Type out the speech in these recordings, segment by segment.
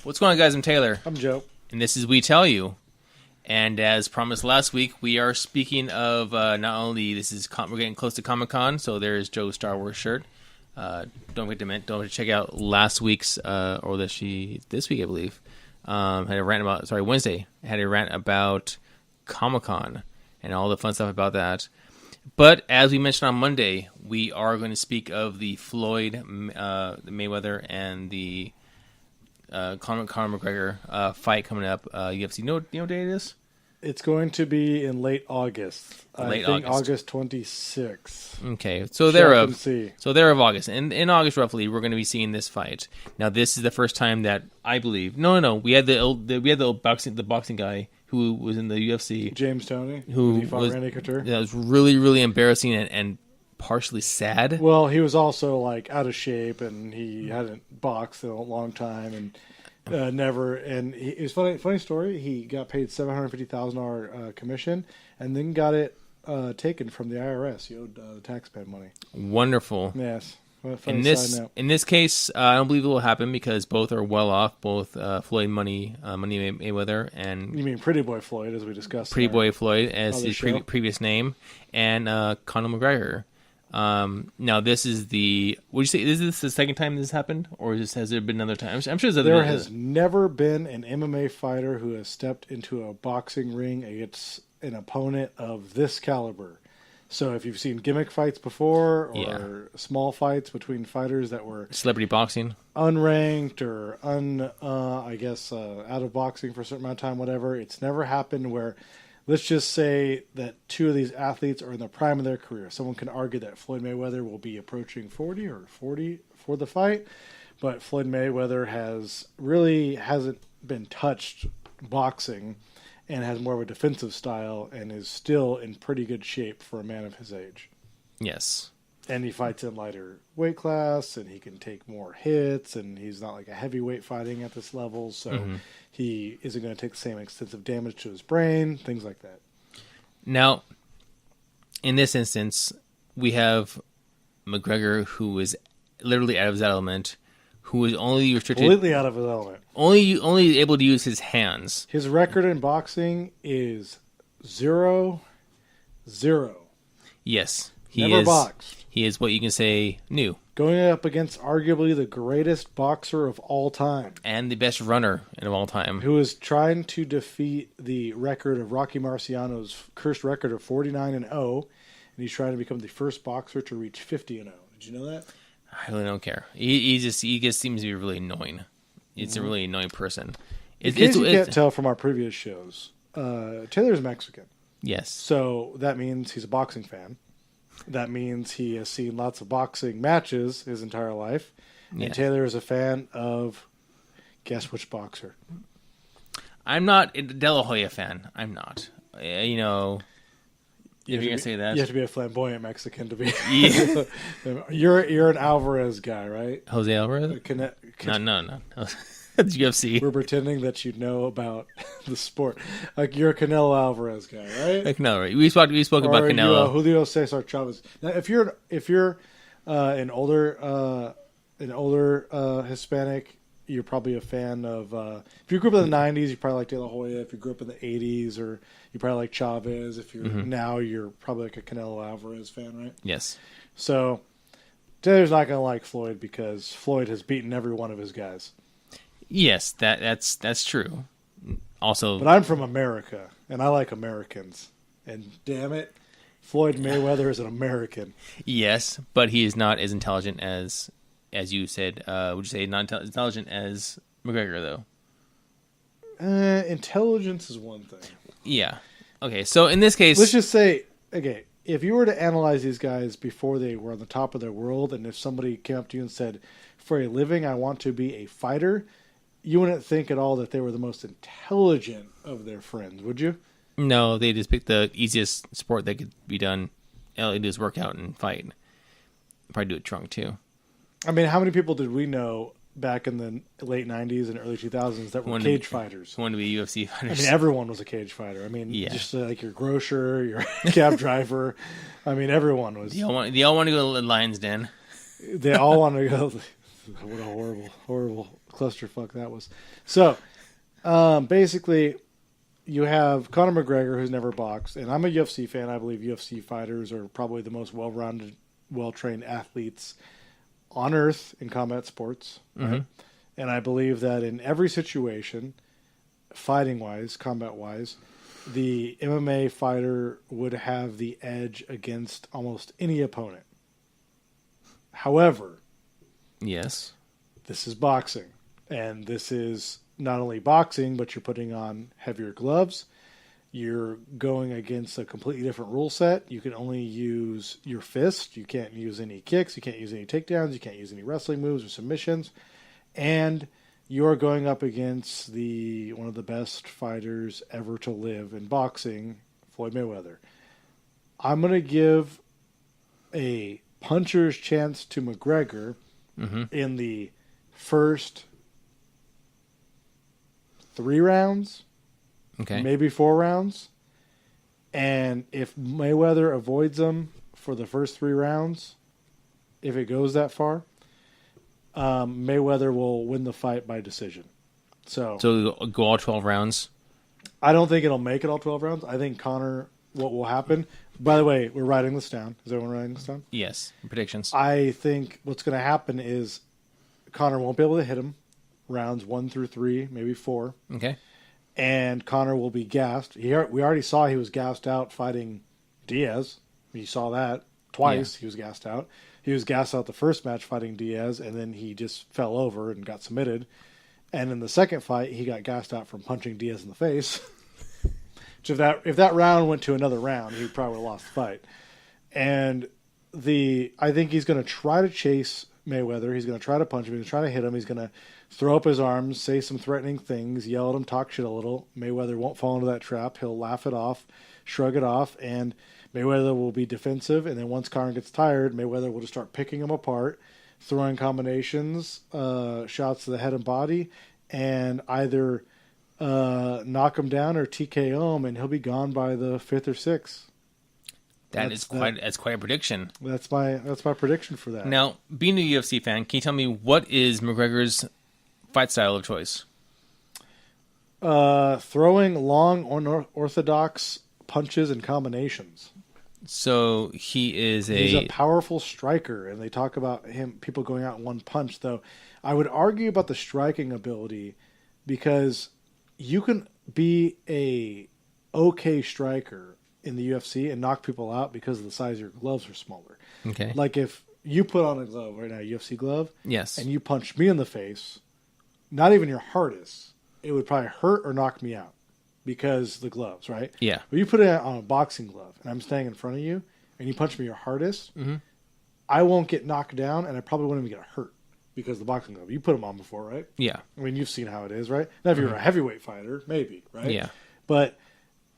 What's going on, guys? I'm Taylor. I'm Joe. And this is We Tell You. And as promised last week, we are speaking of not only we're getting close to Comic-Con, so there's Joe's Star Wars shirt. Don't forget to check out last week's, this week, I believe. Wednesday. I had a rant about Comic-Con and all the fun stuff about that. But as we mentioned on Monday, we are going to speak of the Floyd, the Mayweather, and the Conor McGregor fight coming up. UFC. You know what date it is? It's going to be in late August. I think August 26th. Okay, so thereof August. And in August, roughly, we're going to be seeing this fight. Now, this is the first time that I believe. No. We had the boxing guy who was in the UFC, James Toney, who fought Randy Couture. That was really, really embarrassing and partially sad. Well, he was also like out of shape, and he hadn't boxed in a long time, and never. And it was funny story. He got paid $750,000 commission, and then got it taken from the IRS. He owed the taxpayer money. Wonderful. Yes. In this case, I don't believe it will happen because both are well off. Both Floyd Money Mayweather, and you mean Pretty Boy Floyd, as we discussed. Pretty Boy Floyd, as his previous name, and Conor McGregor. Now this is the. Would you say is this the second time this happened, or has there been another time? I'm sure there has never been an MMA fighter who has stepped into a boxing ring against an opponent of this caliber. So if you've seen gimmick fights before, or small fights between fighters that were celebrity boxing, unranked or out of boxing for a certain amount of time, whatever, it's never happened where, let's just say that two of these athletes are in the prime of their career. Someone can argue that Floyd Mayweather will be approaching 40 for the fight, but Floyd Mayweather hasn't been touched boxing and has more of a defensive style and is still in pretty good shape for a man of his age. Yes. And he fights in lighter weight class, and he can take more hits, and he's not like a heavyweight fighting at this level, so he isn't going to take the same extensive damage to his brain, things like that. Now, in this instance, we have McGregor, who is literally out of his element, who is only restricted... Completely out of his element. Only able to use his hands. His record in boxing is 0-0. Yes. Never boxed. He is what you can say new. Going up against arguably the greatest boxer of all time. And the best runner of all time. Who is trying to defeat the record of Rocky Marciano's cursed record of 49-0. And he's trying to become the first boxer to reach 50-0. Did you know that? I really don't care. He just seems to be really annoying. It's a really annoying person. In case you can't tell from our previous shows, Taylor's Mexican. Yes. So that means he's a boxing fan. That means he has seen lots of boxing matches his entire life. Yes. And Taylor is a fan of, guess which boxer? I'm not a De La Hoya fan. I'm not. If you're going to say that. You have to be a flamboyant Mexican to be. Yeah. You're an Alvarez guy, right? Jose Alvarez? No. It's UFC. We're pretending that you know about the sport. Like, you're a Canelo Alvarez guy, right? Like, no, right. We spoke about Canelo. Julio Cesar Chavez. Now, if you're an older Hispanic, you're probably a fan of... if you grew up in the 90s, you probably like De La Hoya. If you grew up in the 80s, or you probably like Chavez. If you're now, you're probably like a Canelo Alvarez fan, right? Yes. So, Taylor's not going to like Floyd because Floyd has beaten every one of his guys. Yes, that's true. Also, but I'm from America, and I like Americans. And damn it, Floyd Mayweather is an American. Yes, but he is not as intelligent as you said. Would you say not intelligent as McGregor, though? Intelligence is one thing. Yeah. Okay, so in this case... Let's just say, okay, if you were to analyze these guys before they were on the top of their world, and if somebody came up to you and said, for a living, I want to be a fighter, you wouldn't think at all that they were the most intelligent of their friends, would you? No, they just picked the easiest sport that could be done. All they do is work out and fight. Probably do it drunk, too. I mean, how many people did we know back in the late 90s and early 2000s that were cage fighters? Who wanted to be UFC fighters. I mean, everyone was a cage fighter. I mean, just like your grocer, your cab driver. I mean, everyone was. They all want to go to the Lion's Den. They all want to go. What a horrible clusterfuck that was. So, basically, you have Conor McGregor, who's never boxed, and I'm a UFC fan. I believe UFC fighters are probably the most well-rounded, well-trained athletes on earth in combat sports. Right? And I believe that in every situation, fighting-wise, combat-wise, the MMA fighter would have the edge against almost any opponent. However, yes, this is boxing, and this is not only boxing, but you're putting on heavier gloves. You're going against a completely different rule set. You can only use your fist. You can't use any kicks. You can't use any takedowns. You can't use any wrestling moves or submissions. And you're going up against one of the best fighters ever to live in boxing, Floyd Mayweather. I'm going to give a puncher's chance to McGregor in the first 3 rounds, maybe 4 rounds. And if Mayweather avoids him for the first 3 rounds, if it goes that far, Mayweather will win the fight by decision. So go all 12 rounds? I don't think it'll make it all 12 rounds. I think Conor, what will happen... By the way, we're writing this down. Is everyone writing this down? Yes. Predictions. I think what's going to happen is Conor won't be able to hit him rounds 1 through 3, maybe 4. Okay. And Conor will be gassed. We already saw he was gassed out fighting Diaz. You saw that twice. Yeah. He was gassed out. He was gassed out the first match fighting Diaz, and then he just fell over and got submitted. And in the second fight, he got gassed out from punching Diaz in the face. If that round went to another round, he probably would have lost the fight. And I think he's going to try to chase Mayweather. He's going to try to punch him. He's going to try to hit him. He's going to throw up his arms, say some threatening things, yell at him, talk shit a little. Mayweather won't fall into that trap. He'll laugh it off, shrug it off, and Mayweather will be defensive. And then once Conor gets tired, Mayweather will just start picking him apart, throwing combinations, shots to the head and body, and either knock him down or TKO him, and he'll be gone by the 5th or 6th. That's quite a prediction. That's my prediction for that. Now, being a UFC fan, can you tell me what is McGregor's fight style of choice? Throwing long, unorthodox punches and combinations. So he's a powerful striker, and they talk about people going out in one punch. Though I would argue about the striking ability, because you can be a okay striker in the UFC and knock people out because of the size of your gloves are smaller. Okay. Like if you put on a glove right now, a UFC glove, yes, and you punch me in the face, not even your hardest, it would probably hurt or knock me out because the gloves, right? Yeah. But you put it on a boxing glove and I'm standing in front of you and you punch me your hardest, I won't get knocked down and I probably won't even get hurt. Because the boxing glove, you put them on before, right? Yeah. I mean, you've seen how it is, right? Now, if you're a heavyweight fighter, maybe, right? Yeah. But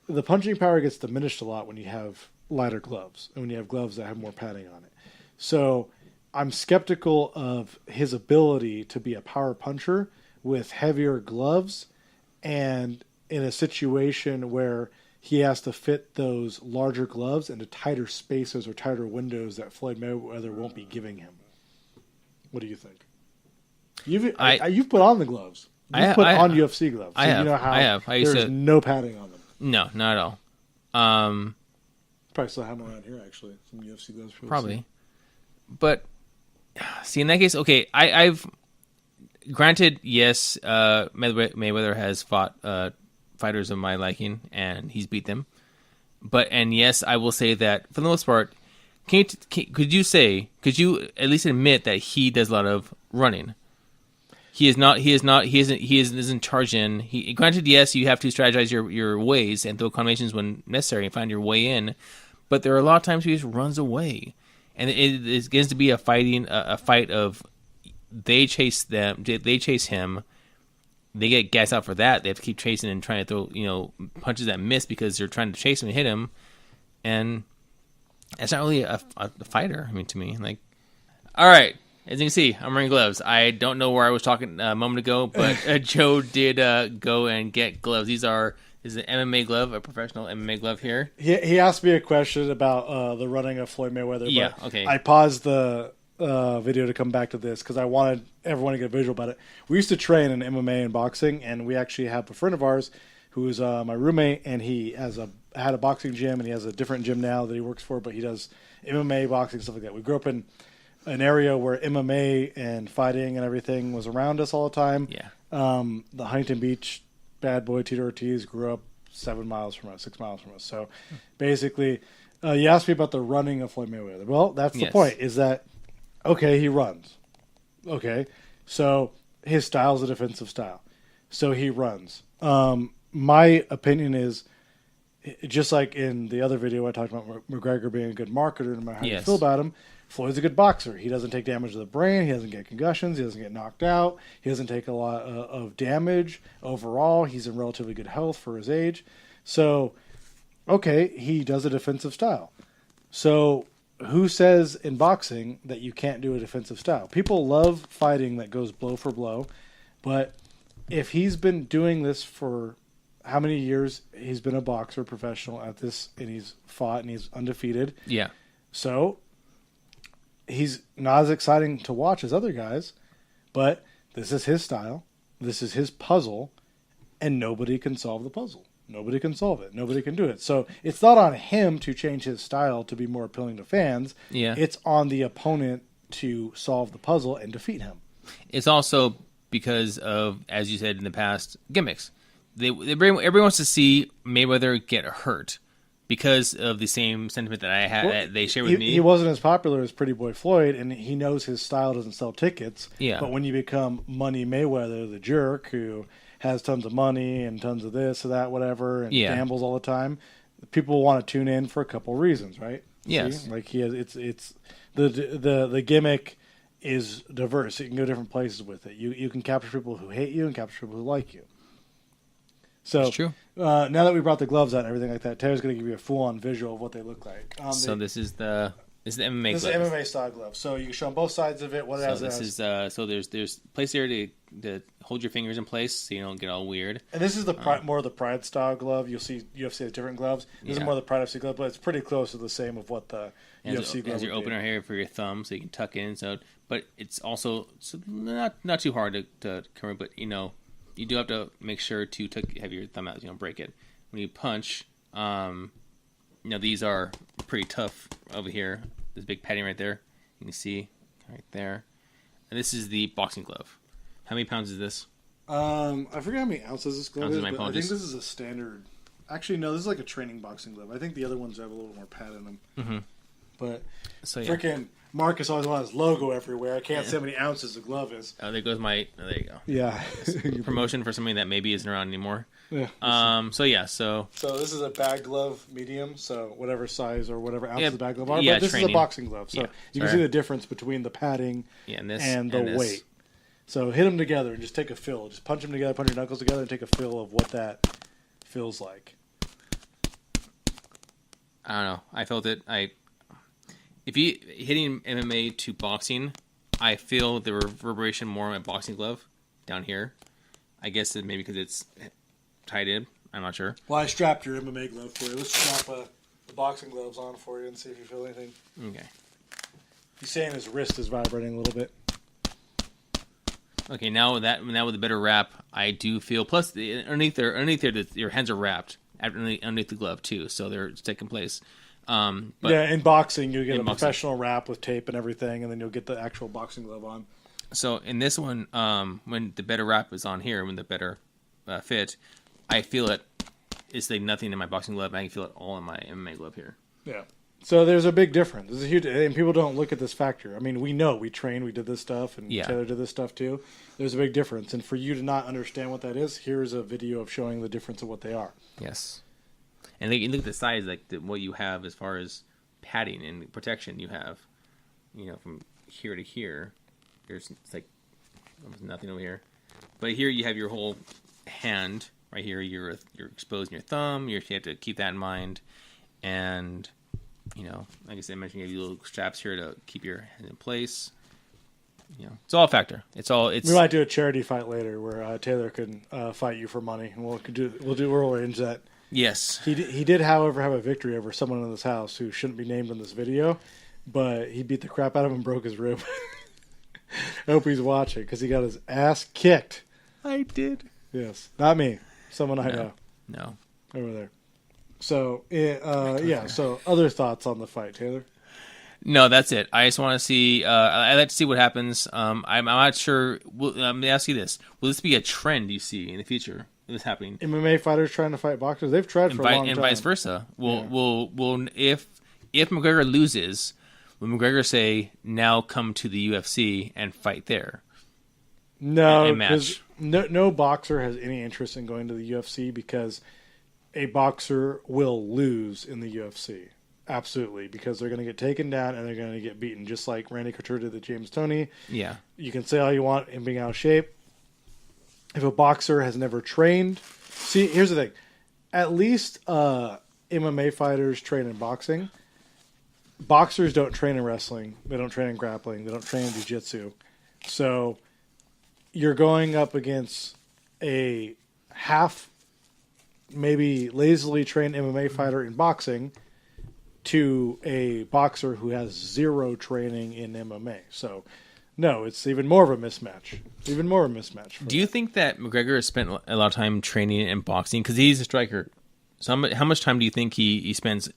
the punching power gets diminished a lot when you have lighter gloves and when you have gloves that have more padding on it. So I'm skeptical of his ability to be a power puncher with heavier gloves and in a situation where he has to fit those larger gloves into tighter spaces or tighter windows that Floyd Mayweather won't be giving him. What do you think? You've put on the gloves. You've put on UFC gloves. So I have. You know how I have. there's no padding on them. No, not at all. Probably still have them around here, actually. Some UFC gloves. Probably. But, see, in that case, okay, I've... Granted, yes, Mayweather has fought fighters of my liking, and he's beat them. And yes, I will say that, for the most part, could you at least admit that he does a lot of running? He isn't charging. Granted, yes, you have to strategize your ways and throw combinations when necessary and find your way in, but there are a lot of times he just runs away, and it gets to be a fight of they chase him, they get gassed out for that. They have to keep chasing and trying to throw punches that miss because they're trying to chase him and hit him, and it's not really a fighter. I mean, to me, like, all right. As you can see, I'm wearing gloves. I don't know where I was talking a moment ago, but Joe did go and get gloves. This is an MMA glove, a professional MMA glove here. He asked me a question about the running of Floyd Mayweather. Yeah, but okay. I paused the video to come back to this because I wanted everyone to get a visual about it. We used to train in MMA and boxing, and we actually have a friend of ours who is my roommate, and he had a boxing gym, and he has a different gym now that he works for, but he does MMA, boxing, stuff like that. We grew up in an area where MMA and fighting and everything was around us all the time. Yeah. The Huntington Beach bad boy Tito Ortiz grew up 6 miles from us. So basically, you asked me about the running of Floyd Mayweather. Well, that's the point, is that, okay, he runs. Okay, so his style is a defensive style. So he runs. My opinion is, just like in the other video I talked about McGregor being a good marketer, no matter how you feel about him, Floyd's a good boxer. He doesn't take damage to the brain. He doesn't get concussions. He doesn't get knocked out. He doesn't take a lot of damage overall. He's in relatively good health for his age. So, okay, he does a defensive style. So who says in boxing that you can't do a defensive style? People love fighting that goes blow for blow, but if he's been doing this for how many years? He's been a boxer, professional at this, and he's fought and he's undefeated. Yeah. So he's not as exciting to watch as other guys, but this is his style. This is his puzzle, and nobody can solve the puzzle. Nobody can solve it. Nobody can do it. So it's not on him to change his style to be more appealing to fans. Yeah. It's on the opponent to solve the puzzle and defeat him. It's also because of, as you said in the past, gimmicks. Everybody wants to see Mayweather get hurt because of the same sentiment that I had. That they share with me. He wasn't as popular as Pretty Boy Floyd, and he knows his style doesn't sell tickets. Yeah. But when you become Money Mayweather, the jerk who has tons of money and tons of this or that, whatever, and gambles all the time, people want to tune in for a couple reasons, right? Yes. See? Like he has, it's the gimmick is diverse. You can go different places with it. You can capture people who hate you and capture people who like you. So That's true. Now that we brought the gloves out and everything like that, Taylor's going to give you a full-on visual of what they look like. This is the MMA This glove. is MMA style glove. So you can show on both sides of it. What it has. So there's place here to hold your fingers in place so you don't get all weird. And this is the more of the Pride style glove. You'll see UFC has different gloves. This is more the Pride FC glove, but it's pretty close to the same of what the UFC glove. As your opener here for your thumb, so you can tuck in. But it's also not too hard to cover. But you do have to make sure to have your thumb out so you don't break it. When you punch, these are pretty tough over here. This big padding right there. You can see right there. And this is the boxing glove. How many pounds is this? I forget how many ounces this glove is, but I think apologies. this is a standard. Actually, no, this is like a training boxing glove. I think the other ones have a little more pad in them. Mm-hmm. But freaking Marcus always wants his logo everywhere. I can't say how many ounces the glove is. Oh, there goes my... Oh, there you go. Yeah. Promotion for something that maybe isn't around anymore. Yeah. So this is a bag glove medium, so whatever size or whatever ounce the bag glove are. Yeah, but this is a boxing glove, so you can see the difference between the padding and the weight. So hit them together and just take a feel. Just punch them together, punch your knuckles together, and take a feel of what that feels like. I don't know. I felt it. If you hitting MMA to boxing, I feel the reverberation more on my boxing glove down here. I guess it maybe because it's tied in. I'm not sure. Well, I strapped your MMA glove for you. Let's strap the boxing gloves on for you and see if you feel anything. Okay. He's saying his wrist is vibrating a little bit. Okay, now with a better wrap, I do feel. Plus, underneath there, your hands are wrapped underneath the glove too, so they're taking place. But in boxing, you get a professional wrap with tape and everything, and then you'll get the actual boxing glove on. So in this one, when the better wrap is on here, when the better fit, I feel it. It's like nothing in my boxing glove. I can feel it all in my MMA glove here. Yeah. So there's a big difference. There's a huge, and people don't look at this factor. I mean, we know, we trained, we did this stuff, and Taylor did this stuff too. There's a big difference, and for you to not understand what that is, here's a video of showing the difference of what they are. Yes. And you look at the size, like what you have as far as padding and protection. You have, from here to here. It's like almost nothing over here, but here you have your whole hand right here. You're exposing your thumb. You have to keep that in mind, and like I said, I mentioned you have little straps here to keep your hand in place. It's all a factor. We might do a charity fight later where Taylor can fight you for money, and we'll arrange that. Yes, he did, however, have a victory over someone in this house who shouldn't be named in this video, but he beat the crap out of him and broke his rib. I hope he's watching because he got his ass kicked. I did. Yes, not me. Someone I know No. over there. So, yeah. So, other thoughts on the fight, Taylor? No, that's it. I just want to see. I'd like to see what happens. I'm not sure. Let me ask you this: will this be a trend you see in the future? This happening? MMA fighters trying to fight boxers. They've tried for a long time. And vice versa. Will if McGregor loses, will McGregor say now come to the UFC and fight there? No, and match. No boxer has any interest in going to the UFC because a boxer will lose in the UFC. Absolutely, because they're going to get taken down and they're going to get beaten, just like Randy Couture did to James Toney. Yeah. You can say all you want him being out of shape. If a boxer has never trained, see, here's the thing: at least MMA fighters train in boxing. Boxers don't train in wrestling. They don't train in grappling. They don't train in jiu-jitsu. So you're going up against a half, maybe lazily trained MMA fighter in boxing to a boxer who has zero training in MMA. So, no, it's even more of a mismatch. Even more of a mismatch. Do you think that McGregor has spent a lot of time training in boxing? Because he's a striker. So how much time do you think he spends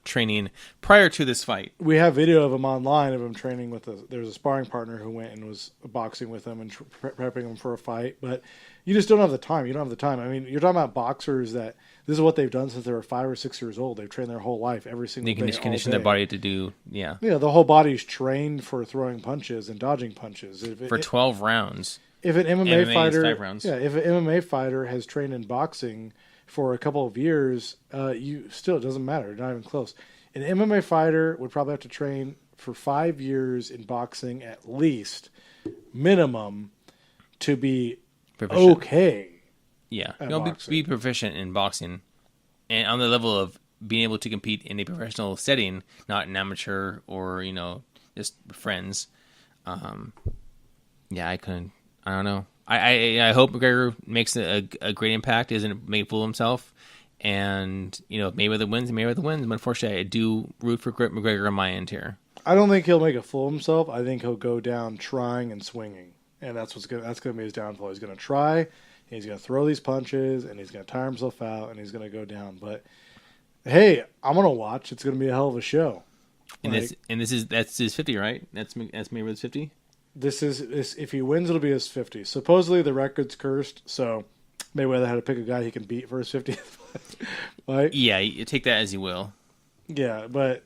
training prior to this fight? We have video of him online of him training with there's a sparring partner who went and was boxing with him and prepping him for a fight. But you just don't have the time. You don't have the time. I mean, you're talking about boxers that this is what they've done since they were 5 or 6 years old. They've trained their whole life, every single day. They condition their body to do, yeah. Yeah, the whole body's trained for throwing punches and dodging punches. For 12 rounds. If an MMA fighter, is 5 rounds. Yeah, if an MMA fighter has trained in boxing for a couple of years, it doesn't matter. You're not even close. An MMA fighter would probably have to train for 5 years in boxing at least, minimum, to be proficient. Okay. Yeah, be proficient in boxing, and on the level of being able to compete in a professional setting, not an amateur or just friends. Yeah, I couldn't. I don't know. I hope McGregor makes a great impact, isn't made a fool of himself, and Mayweather wins. But unfortunately, I do root for McGregor on my end here. I don't think he'll make a fool of himself. I think he'll go down trying and swinging, and that's gonna be his downfall. He's gonna try, he's gonna throw these punches, and he's gonna tire himself out, and he's gonna go down. But hey, I'm gonna watch. It's gonna be a hell of a show. And that's his 50, right? That's Mayweather's 50. This is if he wins, it'll be his 50. Supposedly the record's cursed, so Mayweather had to pick a guy he can beat for his 50th. Right? Yeah, you take that as you will. Yeah, but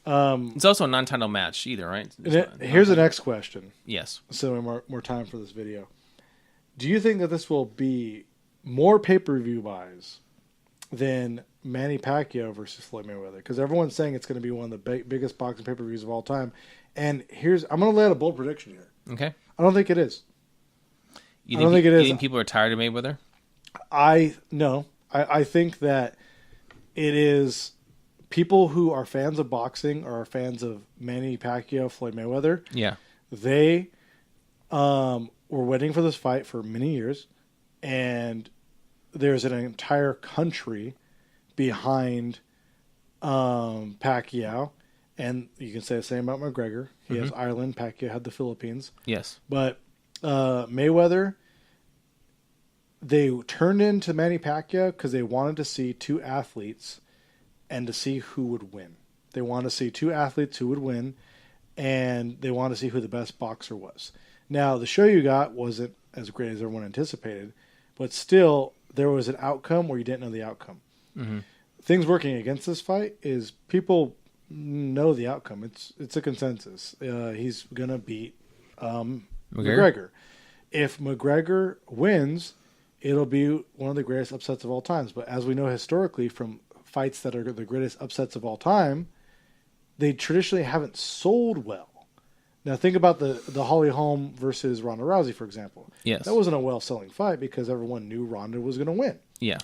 it's also a non-title match either, right? Here's the next question. Yes. So we have more time for this video. Do you think that this will be more pay-per-view buys than Manny Pacquiao versus Floyd Mayweather? Because everyone's saying it's going to be one of the biggest boxing pay-per-views of all time. And I'm going to lay out a bold prediction here. Okay. I don't think it is. I don't think it is. You think people are tired of Mayweather? I think that it is people who are fans of boxing or are fans of Manny Pacquiao, Floyd Mayweather. Yeah. They were waiting for this fight for many years, and there's an entire country behind Pacquiao. And you can say the same about McGregor. He has Ireland. Pacquiao had the Philippines. Yes. But Mayweather, they turned into Manny Pacquiao because they wanted to see two athletes and to see who would win. They wanted to see two athletes who would win, and they wanted to see who the best boxer was. Now, the show you got wasn't as great as everyone anticipated, but still, there was an outcome where you didn't know the outcome. Mm-hmm. Things working against this fight is people know the outcome. It's a consensus. He's gonna beat McGregor. If McGregor wins, it'll be one of the greatest upsets of all times. But as we know historically from fights that are the greatest upsets of all time, they traditionally haven't sold well. Now think about the Holly Holm versus Ronda Rousey, for example. Yes. That wasn't a well-selling fight because everyone knew Ronda was going to win. Yeah.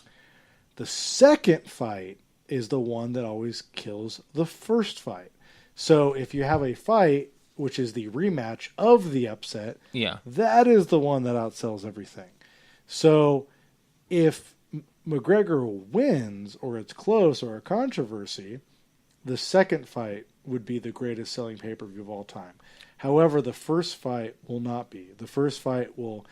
The second fight is the one that always kills the first fight. So if you have a fight, which is the rematch of the upset, that is the one that outsells everything. So if McGregor wins or it's close or a controversy, the second fight would be the greatest selling pay-per-view of all time. However, the first fight will not be. The first fight will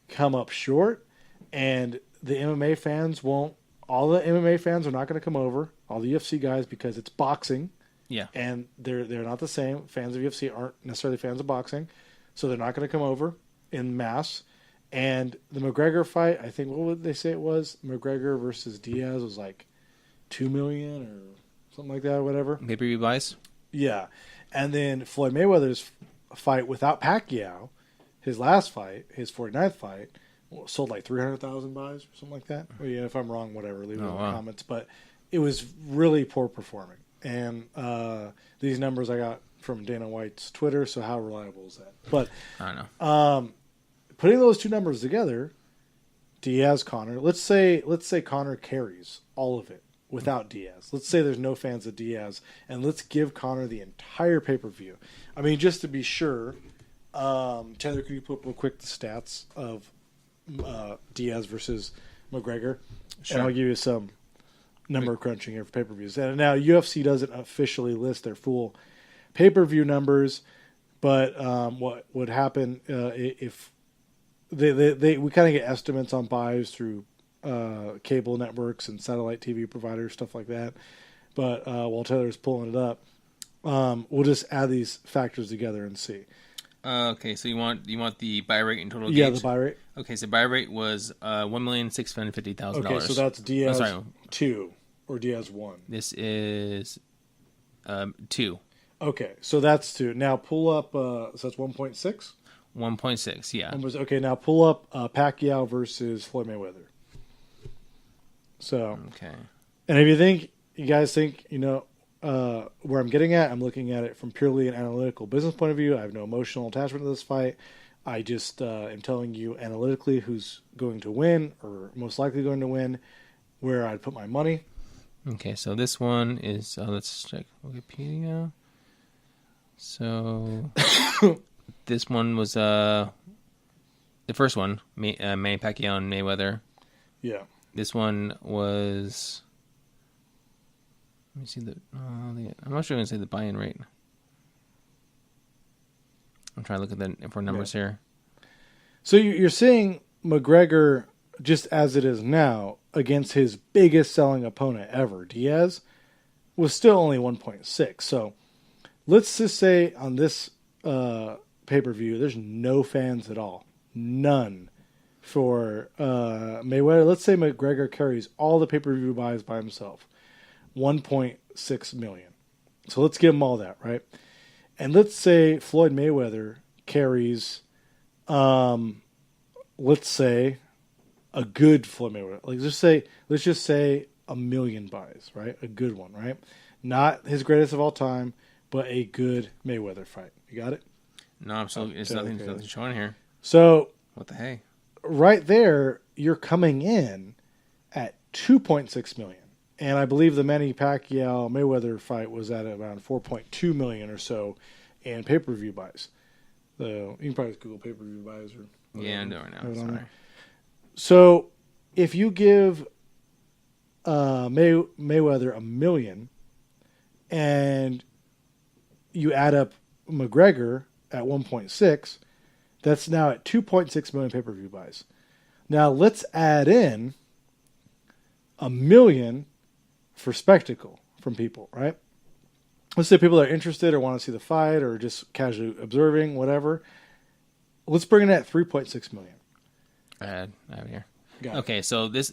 come up short, and the MMA fans won't. All the MMA fans are not going to come over. All the UFC guys, because it's boxing. Yeah. And they're not the same. Fans of UFC aren't necessarily fans of boxing, so they're not going to come over in mass. And the McGregor fight, I think, what would they say it was? McGregor versus Diaz was like 2 million or something like that, or whatever. Pay-per-view buys? Yeah. And then Floyd Mayweather's fight without Pacquiao, his last fight, his 49th fight, sold like 300,000 buys or something like that. Well, yeah, if I'm wrong, whatever, leave it in the comments. But it was really poor performing. And these numbers I got from Dana White's Twitter, so how reliable is that? But I don't know. Putting those two numbers together, Diaz, Conor, let's say Conor carries all of it without Diaz. Let's say there's no fans of Diaz, and let's give Conor the entire pay-per-view. I mean, just to be sure, Taylor, could you put real quick the stats of Diaz versus McGregor? Sure. And I'll give you some number crunching here for pay-per-views. And now UFC doesn't officially list their full pay-per-view numbers, but what would happen if we kind of get estimates on buys through cable networks and satellite TV providers, stuff like that. But while Taylor's pulling it up, we'll just add these factors together and see. Okay, so you want the buy rate and total Yeah, gauge? the buy rate. Okay, so buy rate was $1,650,000. Okay, so that's Diaz 2 or Diaz 1. This is 2. Okay, so that's 2. Now pull up. So that's 1.6. 1.6, yeah. Okay, now pull up Pacquiao versus Floyd Mayweather. So, Okay. And if you guys think, where I'm getting at, I'm looking at it from purely an analytical business point of view. I have no emotional attachment to this fight. I just am telling you analytically who's going to win or most likely going to win, where I'd put my money. Okay, so this one is, let's check Wikipedia. So... This one was the first one, Manny Pacquiao and Mayweather. Yeah. This one was. Let me see I'm not sure I'm going to say the buy-in rate. I'm trying to look at the for numbers here. So you're seeing McGregor just as it is now against his biggest selling opponent ever, Diaz, was still only 1.6. So let's just say on this pay-per-view, there's no fans at all. None for Mayweather. Let's say McGregor carries all the pay-per-view buys by himself. 1.6 million. So let's give him all that, right? And let's say Floyd Mayweather carries, let's say, a good Floyd Mayweather. Let's just say 1 million buys, right? A good one, right? Not his greatest of all time, but a good Mayweather fight. You got it? No, absolutely. It's nothing showing here. So what the hey? Right there, you're coming in at 2.6 million. And I believe the Manny Pacquiao Mayweather fight was at around 4.2 million or so in pay-per-view buys. So you can probably Google pay-per-view buys or whatever. Yeah, I'm doing it now. Sorry. So if you give Mayweather 1 million and you add up McGregor at 1.6, that's now at 2.6 million pay-per-view buys. Now let's add in 1 million for spectacle from people, right? Let's say people are interested or want to see the fight or just casually observing, whatever. Let's bring it at 3.6 million. I have it here. Okay, so this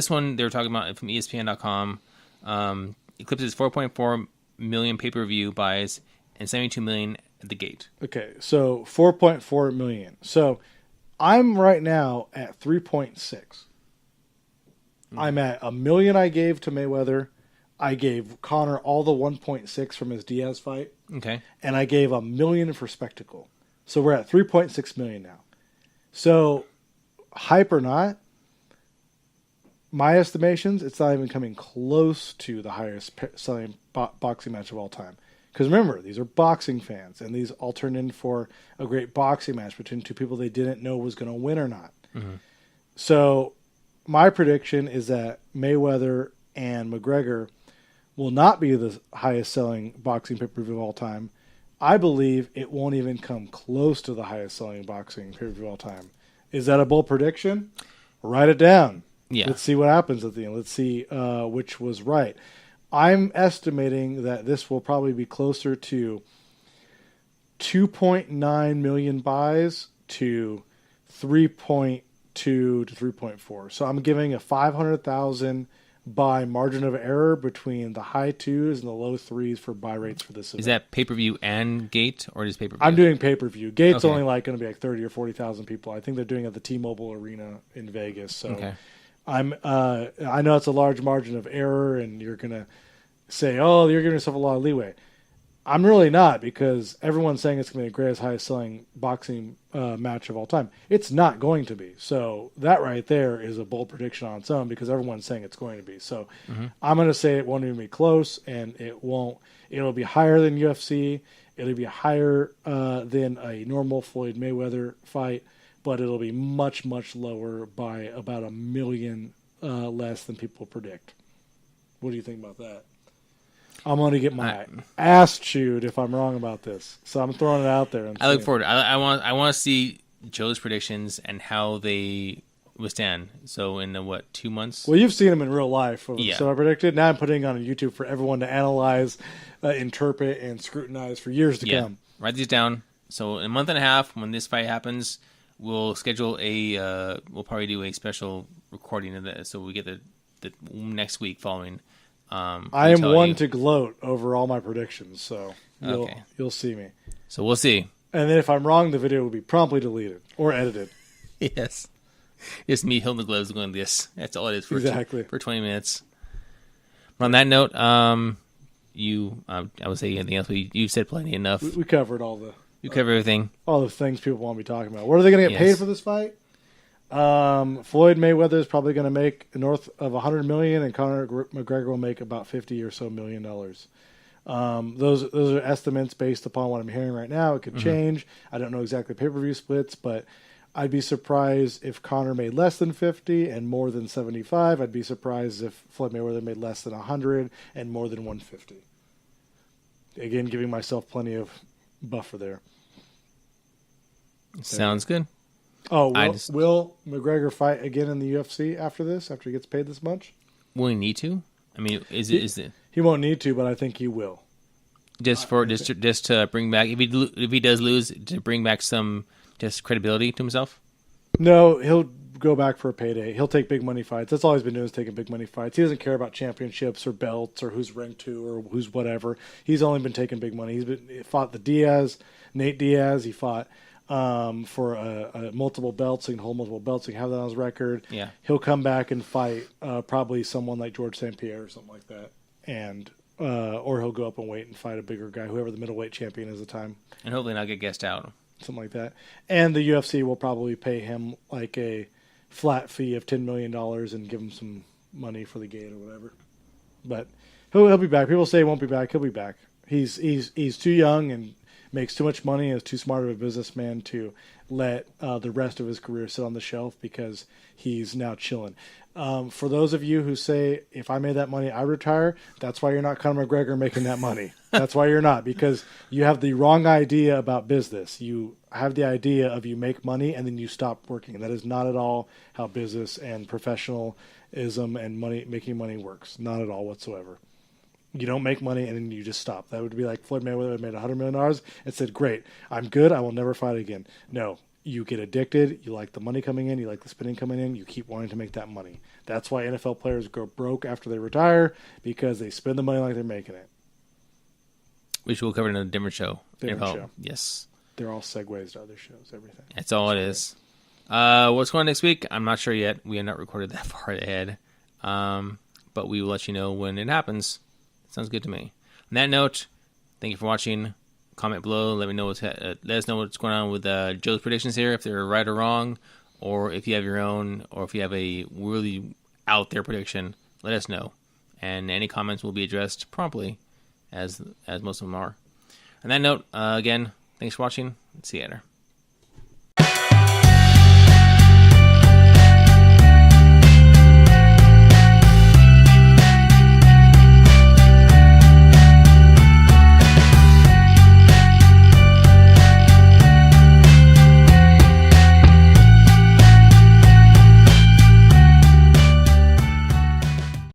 one they were talking about from ESPN.com. Eclipses 4.4 million pay-per-view buys and 72 million at the gate. Okay, so 4.4 million. So I'm right now at 3.6. I'm at 1 million I gave to Mayweather. I gave Conor all the 1.6 from his Diaz fight. Okay. And I gave 1 million for spectacle. So we're at 3.6 million now. So, hype or not, my estimations, it's not even coming close to the highest selling boxing match of all time. Because remember, these are boxing fans, and these all turned in for a great boxing match between two people they didn't know was going to win or not. Mm-hmm. So, my prediction is that Mayweather and McGregor will not be the highest selling boxing pay-per-view of all time. I believe it won't even come close to the highest selling boxing pay-per-view of all time. Is that a bold prediction? Write it down. Yeah. Let's see what happens at the end. Let's see which was right. I'm estimating that this will probably be closer to 2.9 million buys to 3.2 to 3.4. So I'm giving a 500,000 buy margin of error between the high twos and the low threes for buy rates for this event. Is that pay-per-view and gate, or just pay-per-view? I'm doing pay-per-view. Gate's Okay. only going to be like 30 or 40,000 people. I think they're doing it at the T-Mobile Arena in Vegas. So Okay. I know it's a large margin of error, and you're going to say, oh, you're giving yourself a lot of leeway. I'm really not, because everyone's saying it's going to be the greatest, highest selling boxing match of all time. It's not going to be. So that right there is a bold prediction on its own, because everyone's saying it's going to be. So I'm going to say it won't even be close, and it'll be higher than UFC. It'll be higher than a normal Floyd Mayweather fight, but it'll be much, much lower by about 1 million less than people predict. What do you think about that? I'm going to get my ass chewed if I'm wrong about this. So I'm throwing it out there. I look forward. I want to see Joe's predictions and how they withstand. So in 2 months? Well, you've seen them in real life. Yeah. So I predicted. Now I'm putting it on YouTube for everyone to analyze, interpret, and scrutinize for years to come. Write these down. So in a month and a half, when this fight happens, we'll schedule we'll probably do a special recording of this. So we get the next week following. I am one to gloat over all my predictions, so you'll see me. So we'll see. And then if I'm wrong, the video will be promptly deleted or edited. Yes. It's me holding the gloves going this. That's all it is for Exactly. for 20 minutes. But on that note, I would say anything else, but you've said plenty enough. We covered all the everything. all the things people want to be talking about. What are they going to get paid for this fight? Floyd Mayweather is probably going to make north of $100 million, and Conor McGregor will make about $50 or so million. Those are estimates based upon what I'm hearing right now. It could change. I don't know exactly pay-per-view splits, but I'd be surprised if Conor made less than 50 and more than 75. I'd be surprised if Floyd Mayweather made less than 100 and more than 150. Again, giving myself plenty of buffer there. Sounds good. Oh, will McGregor fight again in the UFC after this, after he gets paid this much? Will he need to? I mean, is it He won't need to, but I think he will. just to bring back, if he does lose, to bring back some just credibility to himself? No, he'll go back for a payday. He'll take big money fights. That's all he's been doing, is taking big money fights. He doesn't care about championships or belts or who's ranked 2 or who's whatever. He's only been taking big money. He fought Nate Diaz. He fought for multiple belts. He can hold multiple belts. He can have that on his record. Yeah. He'll come back and fight probably someone like George St. Pierre or something like that, and or he'll go up and wait and fight a bigger guy, whoever the middleweight champion is at the time. And hopefully not get guessed out. Something like that. And the UFC will probably pay him like a flat fee of $10 million and give him some money for the gate or whatever. But he'll be back. People say he won't be back. He'll be back. He's too young and makes too much money and is too smart of a businessman to let the rest of his career sit on the shelf, because he's now chilling. For those of you who say, if I made that money, I retire, that's why you're not Conor McGregor making that money. That's why you're not, because you have the wrong idea about business. You have the idea of you make money and then you stop working. That is not at all how business and professionalism and making money works. Not at all whatsoever. You don't make money and then you just stop. That would be like Floyd Mayweather made $100 million and said, great, I'm good, I will never fight again. No, you get addicted, you like the money coming in, you like the spending coming in, you keep wanting to make that money. That's why NFL players go broke after they retire, because they spend the money like they're making it. Which we'll cover in a different show. Different show. Yes. They're all segues to other shows, everything. That's all it is. What's going on next week? I'm not sure yet. We have not recorded that far ahead. But we will let you know when it happens. Sounds good to me. On that note, thank you for watching. Comment below. Let us know what's going on with Joe's predictions here, if they're right or wrong, or if you have your own, or if you have a really out there prediction. Let us know, and any comments will be addressed promptly, as most of them are. On that note, again, thanks for watching. See you later.